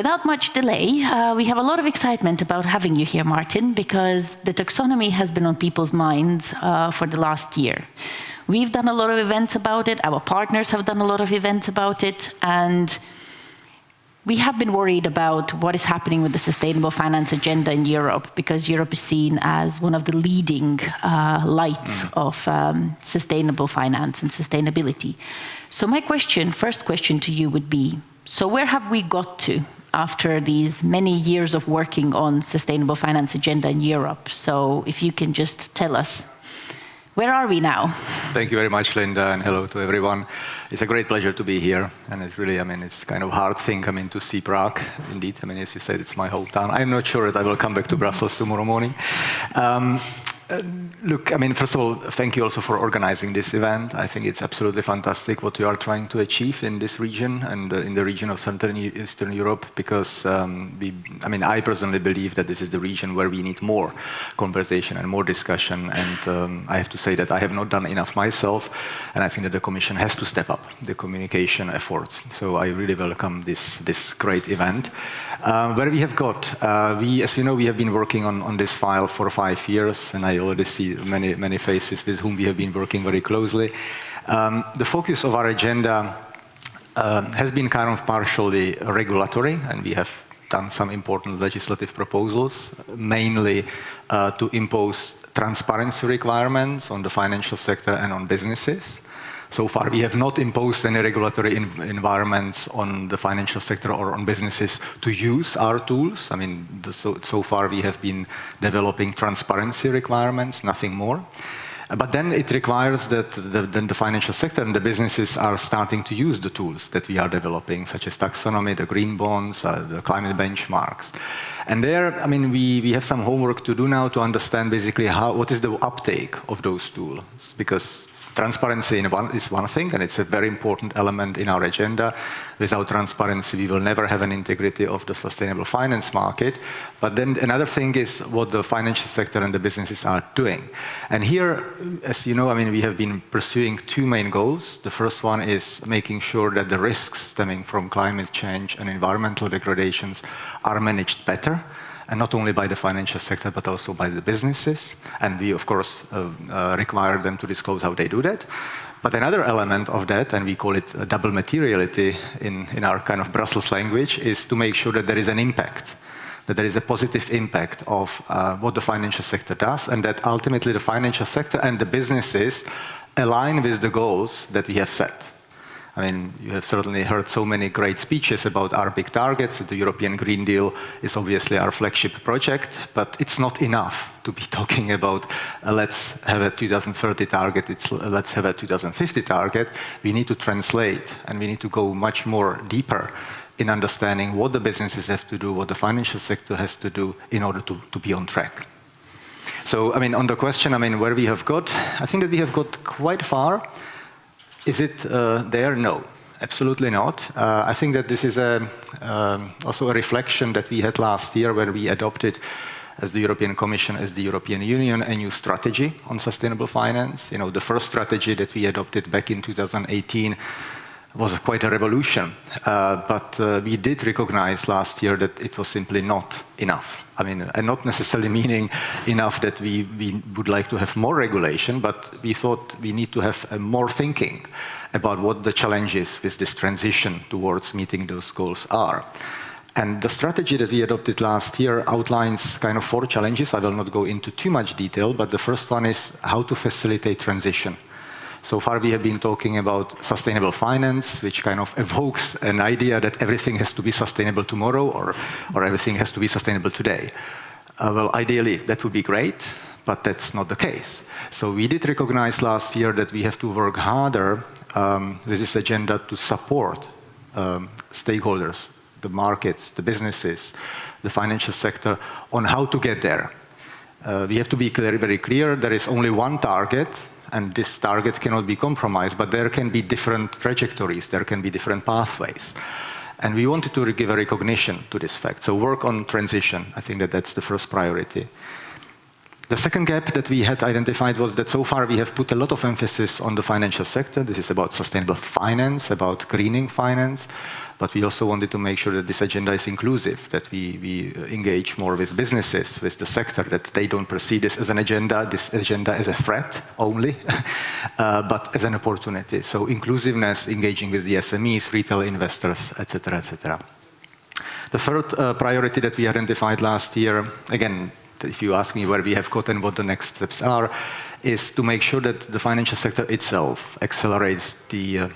without much delay, we have a lot of excitement about having you here, Martin, because the taxonomy has been on people's minds for the last year. We've done a lot of events about it, our partners have done a lot of events about it, and we have been worried about what is happening with the sustainable finance agenda in Europe, because Europe is seen as one of the leading lights of sustainable finance and sustainability. So my first question to you would be, so where have we got to after these many years of working on sustainable finance agenda in Europe? So if you can just tell us, where are we now? Thank you very much, Linda, and hello to everyone. It's a great pleasure to be here, and it's really, it's kind of a hard thing, to see Prague, indeed. As you said, it's my hometown. I'm not sure that I will come back to Brussels tomorrow morning. Look, first of all, thank you also for organizing this event. I think it's absolutely fantastic what you are trying to achieve in this region and in the region of Central and Eastern Europe, because I personally believe that this is the region where we need more conversation and more discussion. And I have to say that I have not done enough myself, and I think that the Commission has to step up the communication efforts. So I really welcome this great event. Where we have got, as you know, we have been working on this file for 5 years, and I already see many faces with whom we have been working very closely. The focus of our agenda has been kind of partially regulatory, and we have done some important legislative proposals, mainly to impose transparency requirements on the financial sector and on businesses. So far, we have not imposed any regulatory environments on the financial sector or on businesses to use our tools. So far we have been developing transparency requirements, nothing more. But then it requires that the financial sector and the businesses are starting to use the tools that we are developing, such as taxonomy, the green bonds, the climate benchmarks. And there, we have some homework to do now to understand basically what is the uptake of those tools, because transparency is one thing, and it's a very important element in our agenda. Without transparency, we will never have an integrity of the sustainable finance market. But then another thing is what the financial sector and the businesses are doing. And here, as you know, we have been pursuing 2 main goals. The first one is making sure that the risks stemming from climate change and environmental degradations are managed better, and not only by the financial sector, but also by the businesses. And we, of course, require them to disclose how they do that. But another element of that, and we call it double materiality in our kind of Brussels language, is to make sure that there is an impact, that there is a positive impact of what the financial sector does, and that ultimately the financial sector and the businesses align with the goals that we have set. You have certainly heard so many great speeches about our big targets. The European Green Deal is obviously our flagship project, but it's not enough to be talking about let's have a 2030 target, let's have a 2050 target. We need to translate, and we need to go much more deeper in understanding what the businesses have to do, what the financial sector has to do in order to be on track. So, on the question, where we have got, I think that we have got quite far. Is it there? No, absolutely not. I think that this is also a reflection that we had last year, where we adopted, as the European Commission, as the European Union, a new strategy on sustainable finance. The first strategy that we adopted back in 2018 was quite a revolution. But we did recognize last year that it was simply not enough. And not necessarily meaning enough that we would like to have more regulation, but we thought we need to have more thinking about what the challenges with this transition towards meeting those goals are. And the strategy that we adopted last year outlines kind of 4 challenges. I will not go into too much detail, but the first one is how to facilitate transition. So far we have been talking about sustainable finance, which kind of evokes an idea that everything has to be sustainable tomorrow or everything has to be sustainable today. Well, ideally that would be great, but that's not the case. So we did recognize last year that we have to work harder with this agenda to support stakeholders, the markets, the businesses, the financial sector, on how to get there. We have to be very clear, there is only one target, and this target cannot be compromised, but there can be different trajectories, there can be different pathways. And we wanted to give a recognition to this fact. So work on transition, I think that that's the first priority. The second gap that we had identified was that so far we have put a lot of emphasis on the financial sector. This is about sustainable finance, about greening finance, but we also wanted to make sure that this agenda is inclusive, that we engage more with businesses, with the sector, that they don't perceive this as an agenda, this agenda as a threat only, but as an opportunity. So inclusiveness, engaging with the SMEs, retail investors, etc., etc. The third priority that we identified last year, again, if you ask me where we have got and what the next steps are, is to make sure that the financial sector itself accelerates the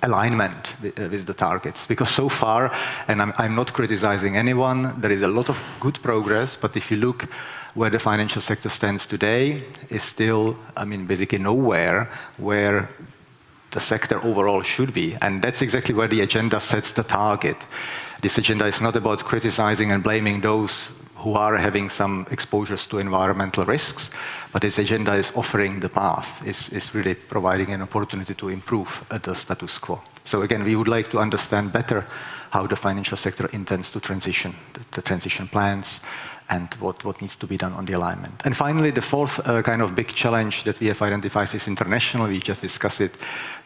alignment with the targets. Because so far, and I'm not criticizing anyone, there is a lot of good progress, but if you look where the financial sector stands today, is still, I mean, basically nowhere where the sector overall should be. And that's exactly where the agenda sets the target. This agenda is not about criticizing and blaming those who are having some exposures to environmental risks, but this agenda is offering the path, is really providing an opportunity to improve the status quo. So again, we would like to understand better how the financial sector intends to transition, the transition plans, and what needs to be done on the alignment. And finally, the fourth kind of big challenge that we have identified is international. We just discussed it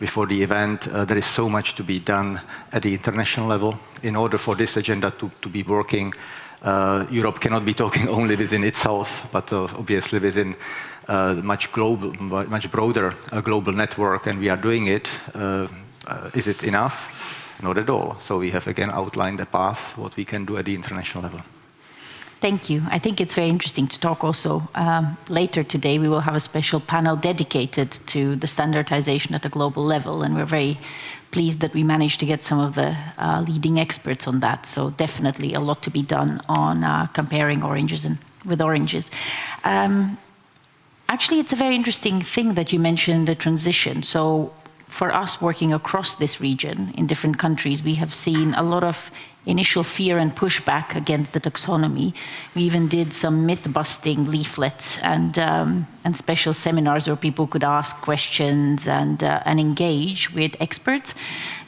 before the event. There is so much to be done at the international level. In order for this agenda to be working, Europe cannot be talking only within itself, but obviously within much broader global network, and we are doing it. Is it enough? Not at all. So we have again outlined the path, what we can do at the international level. Thank you. I think it's very interesting to talk also. Later today, we will have a special panel dedicated to the standardization at the global level, and we're very pleased that we managed to get some of the leading experts on that. So definitely a lot to be done on comparing oranges with oranges. Actually, it's a very interesting thing that you mentioned the transition. So for us working across this region in different countries, we have seen a lot of initial fear and pushback against the taxonomy. We even did some myth-busting leaflets and special seminars where people could ask questions and engage with experts.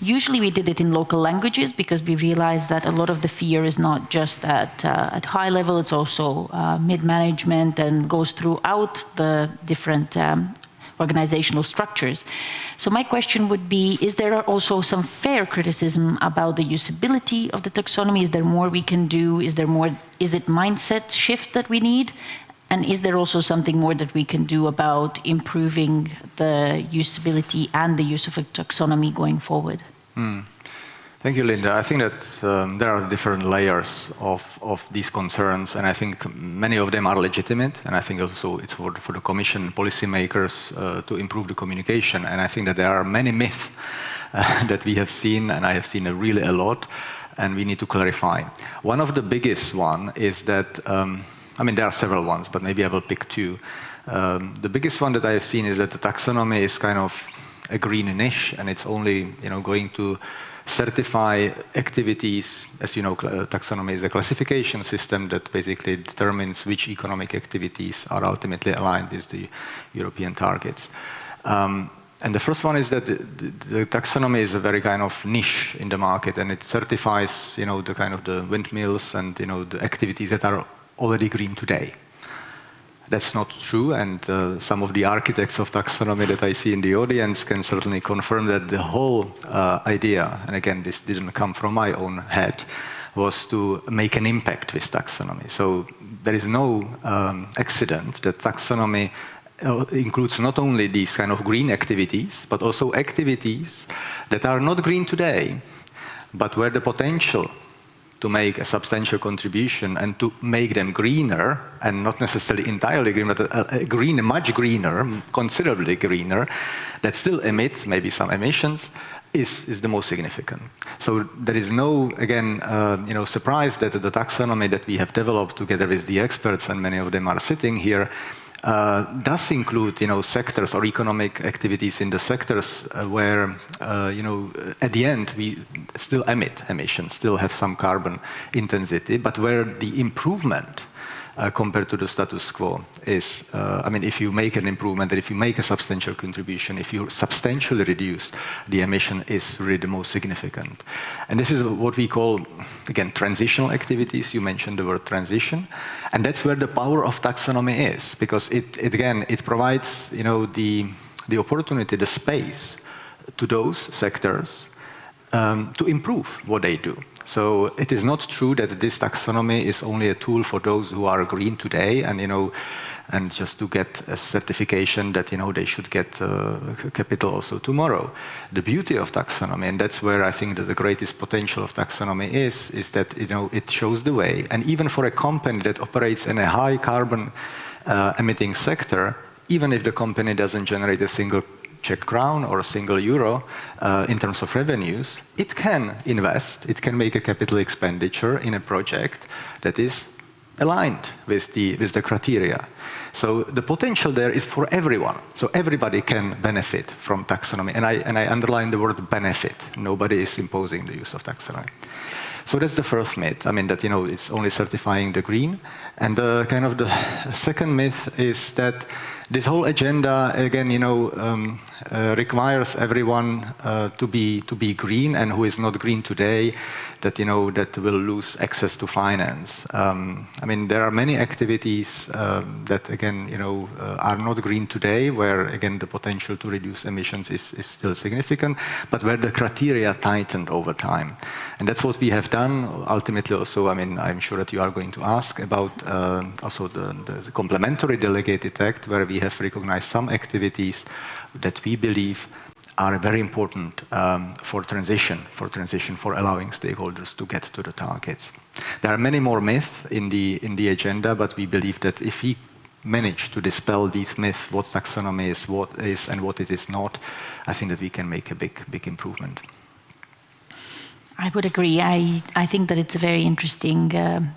Usually we did it in local languages because we realized that a lot of the fear is not just at high level, it's also mid-management and goes throughout the different organizational structures. So my question would be, is there also some fair criticism about the usability of the taxonomy? Is there more we can do? Is it mindset shift that we need? And is there also something more that we can do about improving the usability and the use of a taxonomy going forward? Thank you, Linda. I think that there are different layers of these concerns, and I think many of them are legitimate, and I think also it's for the Commission policymakers to improve the communication, and I think that there are many myths that we have seen, and I have seen really a lot, and we need to clarify. One of the biggest one is that, I mean, there are several ones, but maybe I will pick two. The biggest one that I have seen is that the taxonomy is kind of a greenish, and it's only, going to certify activities. As you know, taxonomy is a classification system that basically determines which economic activities are ultimately aligned with the European targets. And the first one is that the taxonomy is a very kind of niche in the market, and it certifies, the kind of the windmills and, the activities that are already green today. That's not true, and some of the architects of taxonomy that I see in the audience can certainly confirm that the whole idea, and again, this didn't come from my own head, was to make an impact with taxonomy. So there is no accident that taxonomy includes not only these kind of green activities, but also activities that are not green today, but where the potential to make a substantial contribution and to make them greener, and not necessarily entirely green, but a much greener, considerably greener, that still emits maybe some emissions, is the most significant. So there is no, again, surprise that the taxonomy that we have developed together with the experts, and many of them are sitting here, does include, sectors or economic activities in the sectors where, at the end we still emit emissions, still have some carbon intensity, but where the improvement compared to the status quo is, I mean, if you make an improvement, and if you make a substantial contribution, if you substantially reduce the emission, is really the most significant. And this is what we call, again, transitional activities. You mentioned the word transition. And that's where the power of taxonomy is, because it provides, you know, the opportunity, the space to those sectors to improve what they do. So it is not true that this taxonomy is only a tool for those who are green today, and you know, and just to get a certification that you know they should get capital also tomorrow. The beauty of taxonomy, and that's where I think that the greatest potential of taxonomy is that you know it shows the way, and even for a company that operates in a high carbon emitting sector, even if the company doesn't generate a single Czech crown or a single euro in terms of revenues, it can invest, it can make a capital expenditure in a project that is aligned with the criteria. So the potential there is for everyone. So everybody can benefit from taxonomy. And I underline the word benefit. Nobody is imposing the use of taxonomy. So that's the first myth. I mean, that, you know, it's only certifying the green. And the kind of the second myth is that this whole agenda, again, you know, requires everyone to be green, and who is not green today, that, you know, that will lose access to finance. I mean, there are many activities that, again, you know, are not green today, where, again, the potential to reduce emissions is still significant, but where the criteria tightened over time. And that's what we have done. Ultimately, also, I mean, I'm sure that you are going to ask about also the Complementary Delegated Act, where we have recognized some activities that we believe are very important for transition, for allowing stakeholders to get to the targets. There are many more myths in the agenda, but we believe that if we manage to dispel these myths, what taxonomy is, what is and what it is not, I think that we can make a big improvement. I would agree. I think that it's a very interesting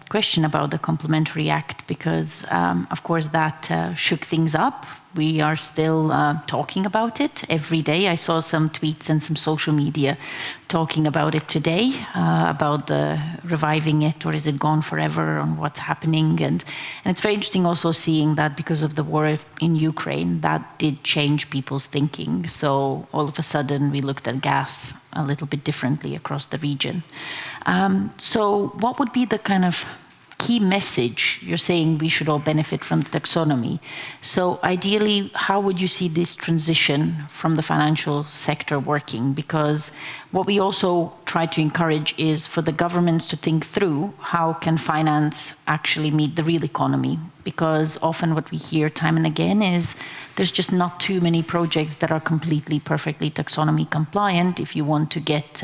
question about the Complementary Act, because, of course, that shook things up. We are still talking about it every day. I saw some tweets and some social media talking about it today, about the reviving it, or is it gone forever, on what's happening. And it's very interesting also seeing that because of the war in Ukraine, that did change people's thinking. So all of a sudden we looked at gas a little bit differently across the region. So what would be the kind of key message? You're saying we should all benefit from the taxonomy. So ideally, how would you see this transition from the financial sector working? Because what we also try to encourage is for the governments to think through how can finance actually meet the real economy. Because often what we hear time and again is there's just not too many projects that are completely, perfectly taxonomy compliant if you want to get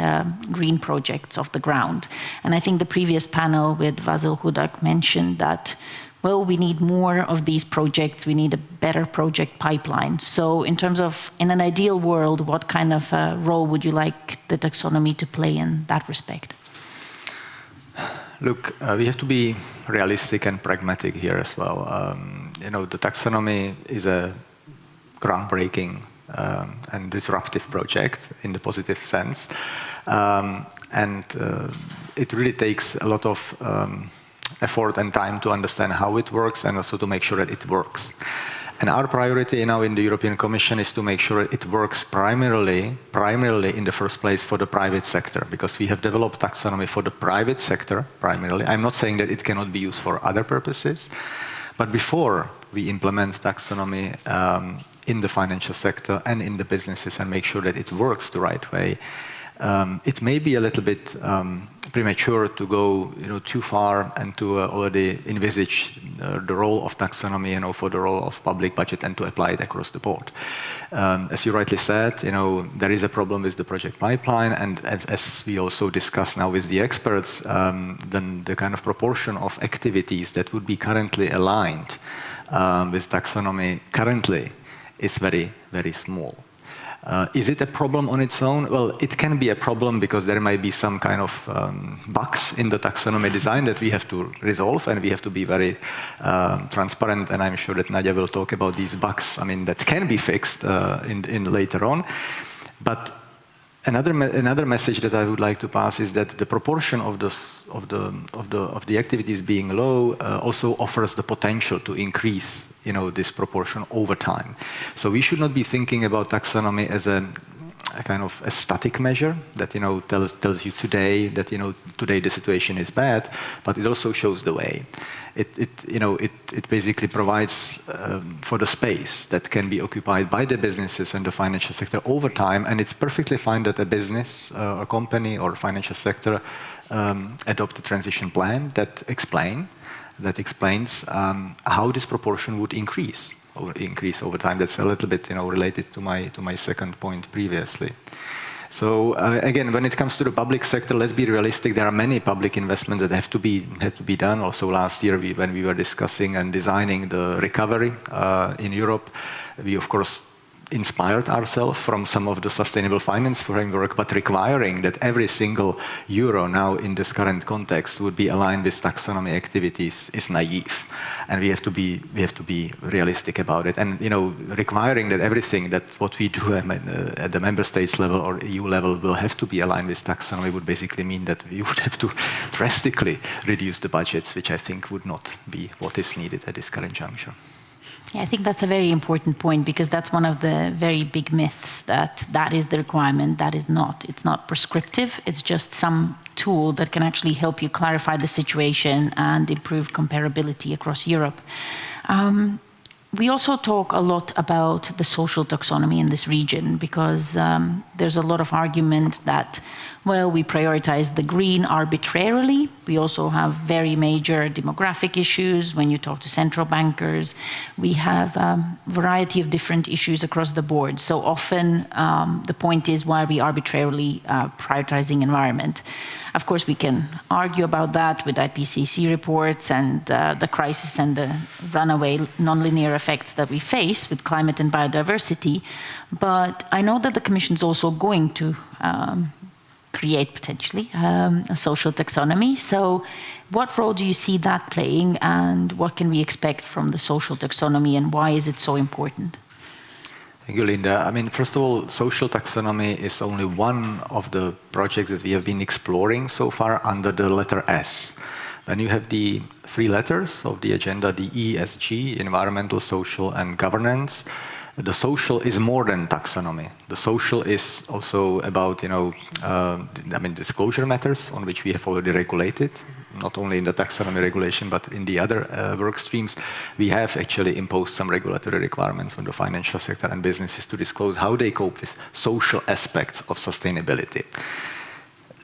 green projects off the ground. And I think the previous panel with Vasil Hudak mentioned that, well, we need more of these projects, we need a better project pipeline. So in terms of, in an ideal world, what kind of role would you like the taxonomy to play in that respect? Look, we have to be realistic and pragmatic here as well. You know, the taxonomy is a groundbreaking and disruptive project in the positive sense. It really takes a lot of effort and time to understand how it works, and also to make sure that it works. And our priority now in the European Commission is to make sure it works primarily in the first place for the private sector, because we have developed taxonomy for the private sector primarily. I'm not saying that it cannot be used for other purposes, but before we implement taxonomy in the financial sector and in the businesses and make sure that it works the right way, it may be a little bit premature to go, you know, too far and to already envisage the role of taxonomy, you know, for the role of public budget, and to apply it across the board. As you rightly said, you know, there is a problem with the project pipeline, and as we also discuss now with the experts, then the kind of proportion of activities that would be currently aligned with taxonomy currently is very, very small. Is it a problem on its own? Well, it can be a problem because there might be some kind of bugs in the taxonomy design that we have to resolve, and we have to be very transparent, and I'm sure that Nadia will talk about these bugs, I mean, that can be fixed in later on. But Another message that I would like to pass is that the proportion of the activities being low also offers the potential to increase, this proportion over time. So we should not be thinking about taxonomy as a kind of a static measure that tells you today that today the situation is bad, but it also shows the way. It basically provides for the space that can be occupied by the businesses and the financial sector over time, and it's perfectly fine that a business, a company, or financial sector adopt a transition plan that explains how this proportion would increase over time. That's a little bit related to my second point previously. So again, when it comes to the public sector, let's be realistic. There are many public investments that had to be done. Also last year, when we were discussing and designing the recovery in Europe, we of course inspired ourselves from some of the sustainable finance framework, but requiring that every single euro now in this current context would be aligned with taxonomy activities is naive, and we have to be realistic about it. And requiring that everything that what we do at the member states level or EU level will have to be aligned with taxonomy would basically mean that we would have to drastically reduce the budgets, which I think would not be what is needed at this current juncture. Yeah, I think that's a very important point, because that's one of the very big myths, that is the requirement. That is not. It's not prescriptive. It's just some tool that can actually help you clarify the situation and improve comparability across Europe. We also talk a lot about the social taxonomy in this region, because there's a lot of argument that, well, we prioritize the green arbitrarily. We also have very major demographic issues. When you talk to central bankers, we have a variety of different issues across the board. So often the point is, why are we arbitrarily prioritizing environment? Of course, we can argue about that with IPCC reports and the crisis and the runaway nonlinear effects that we face with climate and biodiversity. But I know that the Commission is also going to create potentially a social taxonomy. So what role do you see that playing, and what can we expect from the social taxonomy, and why is it so important? Thank you, Linda. I mean, first of all, social taxonomy is only one of the projects that we have been exploring so far under the letter S. Then you have the three letters of the agenda, the ESG, environmental, social, and governance. The social is more than taxonomy. The social is also about, disclosure matters on which we have already regulated, not only in the taxonomy regulation, but in the other work streams. We have actually imposed some regulatory requirements on the financial sector and businesses to disclose how they cope with social aspects of sustainability.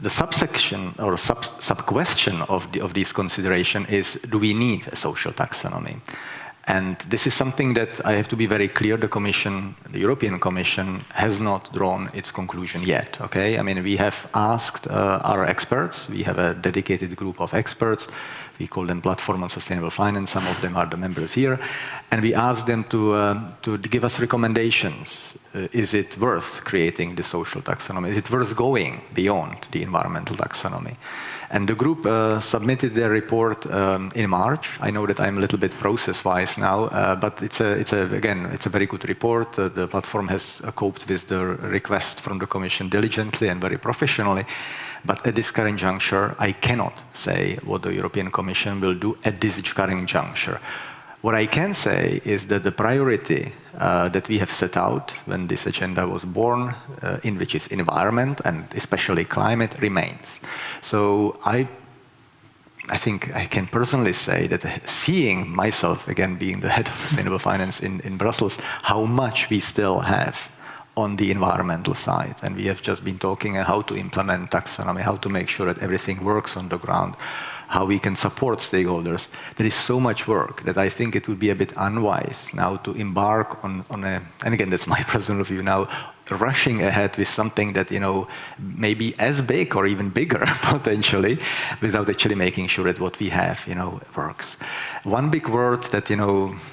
The subsection or sub-question of this consideration is, do we need a social taxonomy? And this is something that I have to be very clear, the Commission, the European Commission, has not drawn its conclusion yet, okay? I mean, we have asked our experts, we have a dedicated group of experts, we call them Platform on Sustainable Finance, some of them are the members here, and we asked them to give us recommendations. Is it worth creating the social taxonomy? Is it worth going beyond the environmental taxonomy? And the group submitted their report in March. I know that I'm a little bit process-wise now, but it's a very good report. The platform has coped with the request from the Commission diligently and very professionally. But at this current juncture, I cannot say what the European Commission will do at this current juncture. What I can say is that the priority that we have set out when this agenda was born, in which is environment and especially climate, remains. So I think I can personally say that seeing myself, again, being the head of sustainable finance in Brussels, how much we still have on the environmental side. And we have just been talking on how to implement taxonomy, how to make sure that everything works on the ground, how we can support stakeholders. There is so much work that I think it would be a bit unwise now to embark on and again, that's my personal view now, rushing ahead with something that, may be as big or even bigger potentially, without actually making sure that what we have, works. One big word that,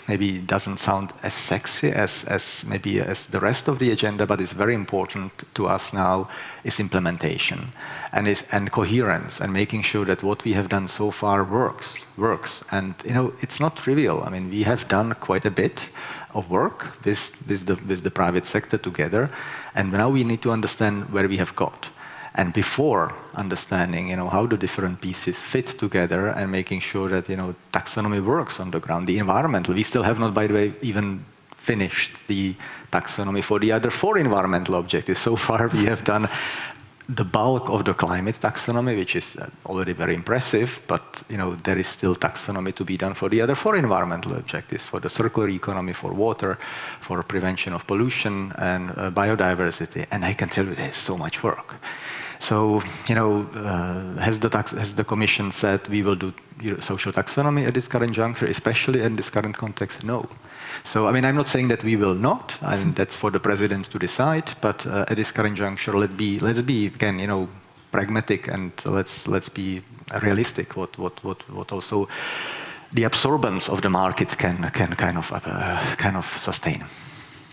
maybe doesn't sound as sexy as the rest of the agenda, but is very important to us now, is implementation and coherence, and making sure that what we have done so far works. And, it's not trivial. I mean, we have done quite a bit. of work with the private sector together. And now we need to understand where we have got. And before understanding, how the different pieces fit together and making sure that, taxonomy works on the ground, the environmental, we still have not, by the way, even finished the taxonomy for the other 4 environmental objectives. So far, we have done the bulk of the climate taxonomy, which is already very impressive, but there is still taxonomy to be done for the other 4 environmental objectives, for the circular economy, for water, for prevention of pollution and biodiversity. And I can tell you there's so much work. So, has the Commission said we will do social taxonomy at this current juncture, especially in this current context? No. So, I'm not saying that we will not, and that's for the President to decide, but at this current juncture, let's be again, pragmatic, and let's be realistic, what also the absorbance of the market can kind of sustain.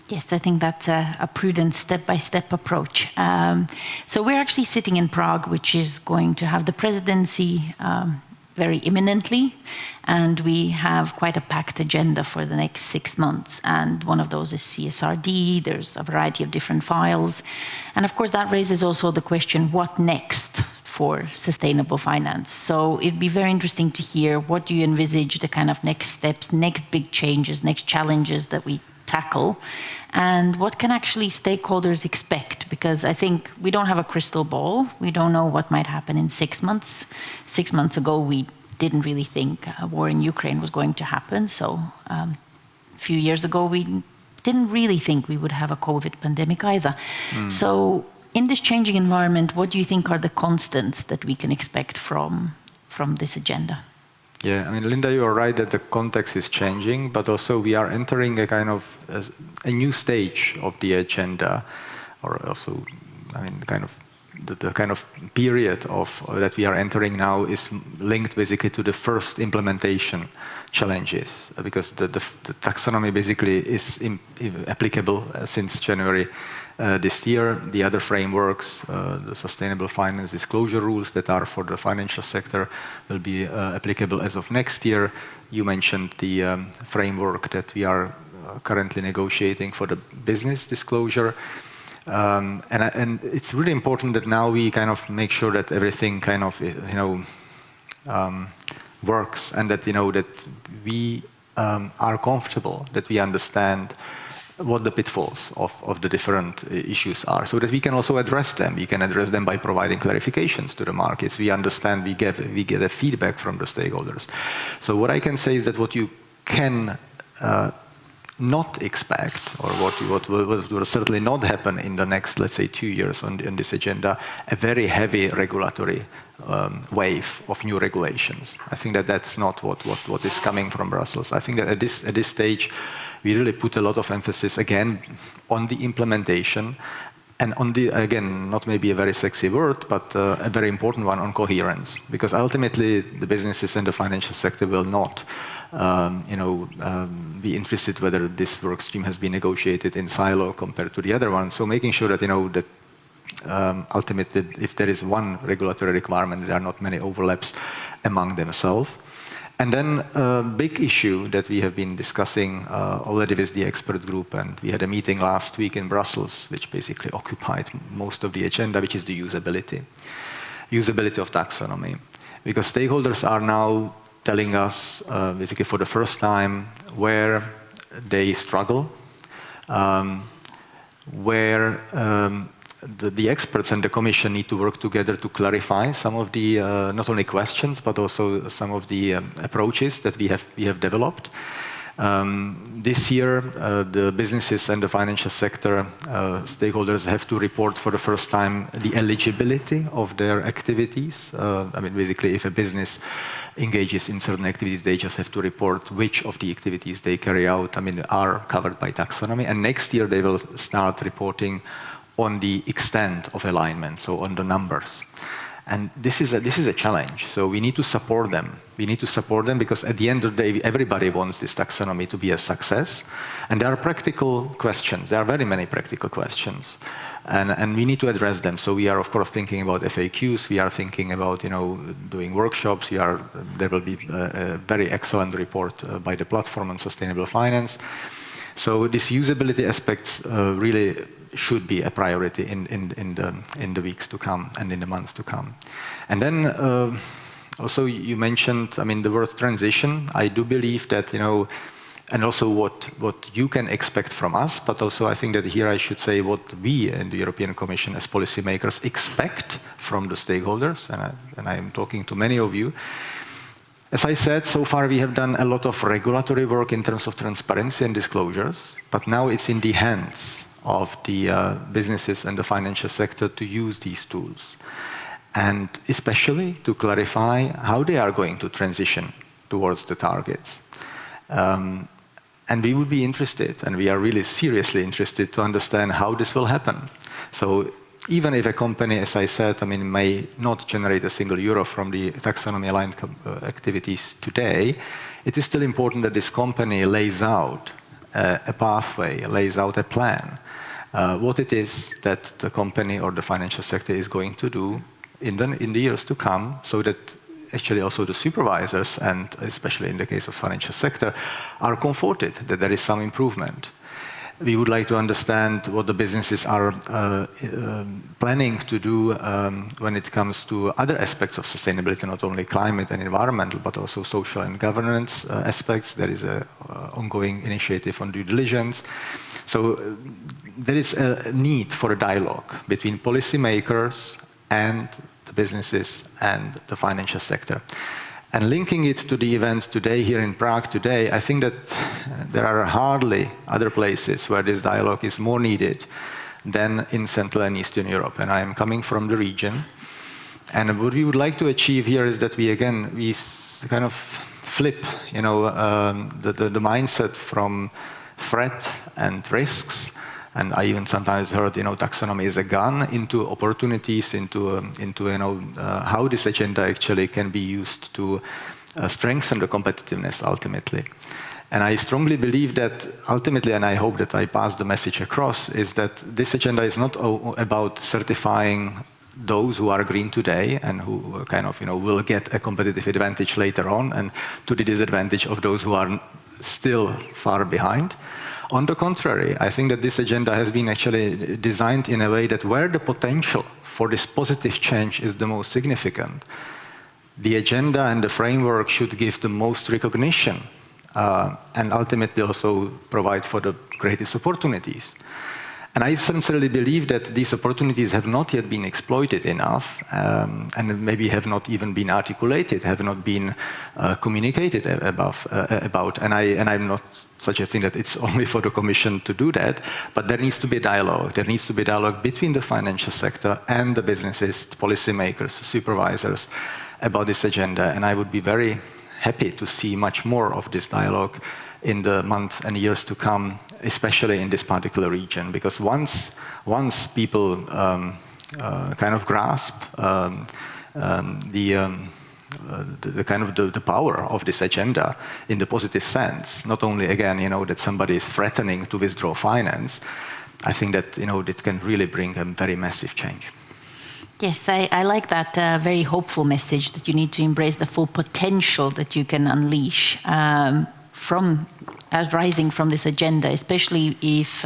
Yes, I think that's a prudent step-by-step approach. So we're actually sitting in Prague, which is going to have the presidency very imminently, and we have quite a packed agenda for the next 6 months. And one of those is CSRD. There's a variety of different files. And of course, that raises also the question, what next for sustainable finance? So it'd be very interesting to hear, what do you envisage the kind of next steps, next big changes, next challenges that we tackle, and what can actually stakeholders expect? Because I think we don't have a crystal ball. We don't know what might happen in 6 months. 6 months ago, we didn't really think a war in Ukraine was going to happen. So a few years ago, we didn't really think we would have a COVID pandemic either. So in this changing environment, what do you think are the constants that we can expect from this agenda? Yeah, Linda, you are right that the context is changing, but also we are entering a kind of a new stage of the agenda, or also, the kind of period that we are entering now is linked basically to the first implementation challenges, because the taxonomy basically is applicable since January this year. The other frameworks, the sustainable finance disclosure rules that are for the financial sector, will be applicable as of next year. You mentioned the framework that we are currently negotiating for the business disclosure. And it's really important that now we kind of make sure that everything kind of, works, and that, that we are comfortable, that we understand what the pitfalls of the different issues are, so that we can also address them. We can address them by providing clarifications to the markets. We understand, we get a feedback from the stakeholders. So what I can say is that what you can not expect, or what will certainly not happen in the next, let's say, 2 years on this agenda, a very heavy regulatory wave of new regulations. I think that that's not what is coming from Brussels. I think that at this stage, we really put a lot of emphasis, again, on the implementation, and on the, again, not maybe a very sexy word, but a very important one, on coherence. Because ultimately, the businesses and the financial sector will not be interested whether this work stream has been negotiated in silo compared to the other one. So making sure that, that ultimately, if there is one regulatory requirement, there are not many overlaps among themselves. And then a big issue that we have been discussing already with the expert group, and we had a meeting last week in Brussels, which basically occupied most of the agenda, which is the usability of taxonomy. Because stakeholders are now telling us, basically for the first time, where they struggle, where the experts and the Commission need to work together to clarify some of the, not only questions, but also some of the approaches that we have developed. This year, the businesses and the financial sector stakeholders have to report for the first time the eligibility of their activities. Basically, if a business engages in certain activities, they just have to report which of the activities they carry out, are covered by taxonomy. And next year, they will start reporting on the extent of alignment, so on the numbers. And this is a challenge, so we need to support them. We need to support them because at the end of the day, everybody wants this taxonomy to be a success. And there are practical questions. There are very many practical questions. And we need to address them. So we are, of course, thinking about FAQs. We are thinking about, doing workshops. There will be a very excellent report by the platform on sustainable finance. So these usability aspects really should be a priority in the weeks to come and in the months to come. And then also you mentioned, I mean, the word transition. I do believe that, you know, and also what you can expect from us, but also I think that here I should say what we in the European Commission as policymakers expect from the stakeholders, and I am talking to many of you. As I said, so far we have done a lot of regulatory work in terms of transparency and disclosures, but now it's in the hands of the businesses and the financial sector to use these tools, and especially to clarify how they are going to transition towards the targets. And we would be interested, and we are really seriously interested to understand how this will happen. So even if a company, as I said, I mean, may not generate a single euro from the taxonomy-aligned activities today, it is still important that this company lays out a pathway, lays out a plan, what it is that the company or the financial sector is going to do in the years to come, so that actually also the supervisors, and especially in the case of financial sector, are comforted that there is some improvement. We would like to understand what the businesses are planning to do when it comes to other aspects of sustainability, not only climate and environmental, but also social and governance aspects. There is an ongoing initiative on due diligence. So there is a need for a dialogue between policymakers and the businesses and the financial sector. And linking it to the event today here in Prague today, I think that there are hardly other places where this dialogue is more needed than in Central and Eastern Europe. And I am coming from the region. And what we would like to achieve here is that we kind of flip, you know, the mindset from threat and risks. And I even sometimes heard, you know, taxonomy is a gun, into opportunities, into you know, how this agenda actually can be used to strengthen the competitiveness ultimately. And I strongly believe that ultimately, and I hope that I pass the message across, is that this agenda is not about certifying those who are green today and who kind of, you know, will get a competitive advantage later on, and to the disadvantage of those who are still far behind. On the contrary, I think that this agenda has been actually designed in a way that where the potential for this positive change is the most significant, the agenda and the framework should give the most recognition and ultimately also provide for the greatest opportunities. And I sincerely believe that these opportunities have not yet been exploited enough, and maybe have not even been articulated, have not been communicated about. And I'm not suggesting that it's only for the Commission to do that, but there needs to be dialogue. There needs to be dialogue between the financial sector and the businesses, the policymakers, supervisors about this agenda. And I would be very happy to see much more of this dialogue in the months and years to come, especially in this particular region, because once people kind of grasp the power of this agenda in the positive sense, not only again, you know, that somebody is threatening to withdraw finance, I think that, you know, it can really bring a very massive change. Yes, I like that very hopeful message that you need to embrace the full potential that you can unleash rising from this agenda, especially if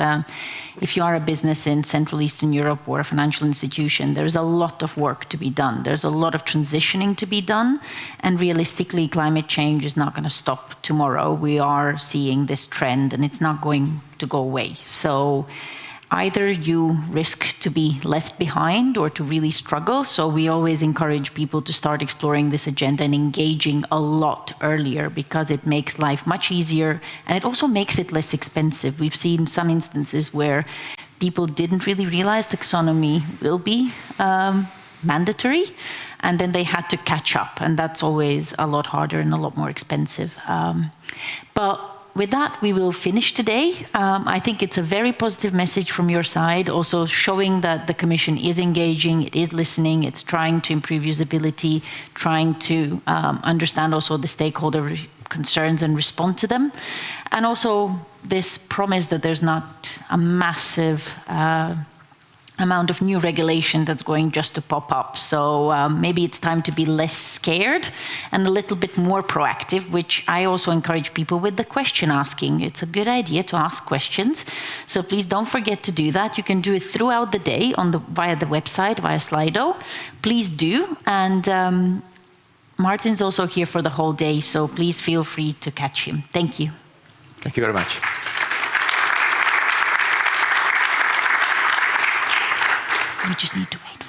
you are a business in Central Eastern Europe or a financial institution. There's a lot of work to be done. There's a lot of transitioning to be done, and realistically, climate change is not going to stop tomorrow. We are seeing this trend, and it's not going to go away. So either you risk to be left behind or to really struggle. So we always encourage people to start exploring this agenda and engaging a lot earlier, because it makes life much easier and it also makes it less expensive. We've seen some instances where people didn't really realize taxonomy will be mandatory, and then they had to catch up, and that's always a lot harder and a lot more expensive. But with that, we will finish today. I think it's a very positive message from your side, also showing that the Commission is engaging, it is listening, it's trying to improve usability, trying to understand also the stakeholder concerns and respond to them. And also this promise that there's not a massive amount of new regulation that's going just to pop up. So maybe it's time to be less scared and a little bit more proactive, which I also encourage people with the question asking. It's a good idea to ask questions. So please don't forget to do that. You can do it throughout the day via the website, via Slido. Please do. And Martin's also here for the whole day, so please feel free to catch him. Thank you. Thank you very much. We just need to wait.